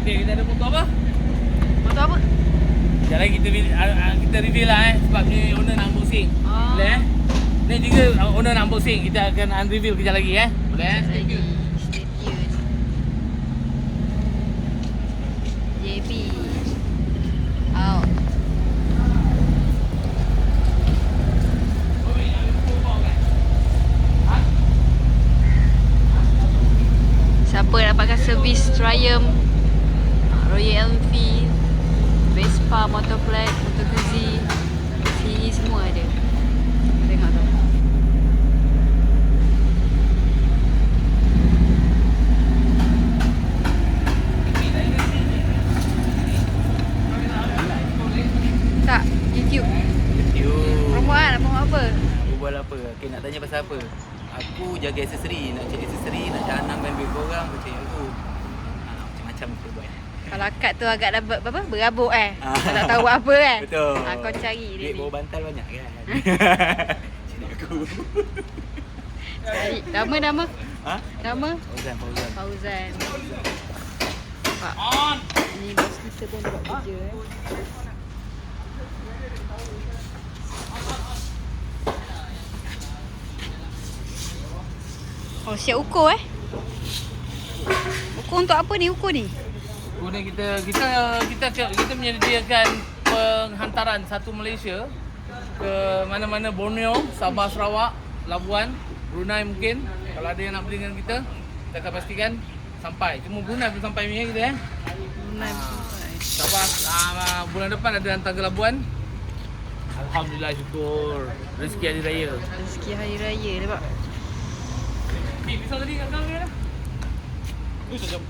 Okay, kita ada motor apa? Motor apa? Sekejap lagi kita reveal lah sebab ni owner nak unboxing. Boleh Ni juga owner nak unboxing. Kita akan unreveal kejap lagi Boleh Stay tune. JB out. Siapa dapatkan servis Triumph, Royal Enfield, Vespa, Motorflat, Moto Guzzi, sini semua ada. Tengok tu. Tak, YouTube. Promo kan? Promo apa? Berbual apa? Okay, nak tanya pasal apa? Aku jaga aksesori, nak cek aksesori, nak canangkan duit korang, kau cek aku. Macam-macam aku buat. Kalau akak tu agak dah berabuk Kau tak tahu buat apa kan? Betul. Kau cari dia duit ni. bawa bantal banyak kan? Cik aku. Cari. Nama? Ha? Nama? Fauzan. Fauzan. Nampak? On! Ni bos kita pun buat kerja Oh, siap ukur Ukur untuk apa ni? Ukur ni? Ukur ni kita menyediakan penghantaran satu Malaysia ke mana-mana Borneo, Sabah, Sarawak, Labuan, Brunei mungkin. Kalau ada yang nak beli dengan kita akan pastikan sampai. Cuma Brunei belum sampai punya kita Brunei sampai. Sabah bulan depan ada hantar ke Labuan. Alhamdulillah, syukur. Rezeki hari raya. Rezeki hari raya nampak. Pisau tadi kat kau ni dah. Pisau jom.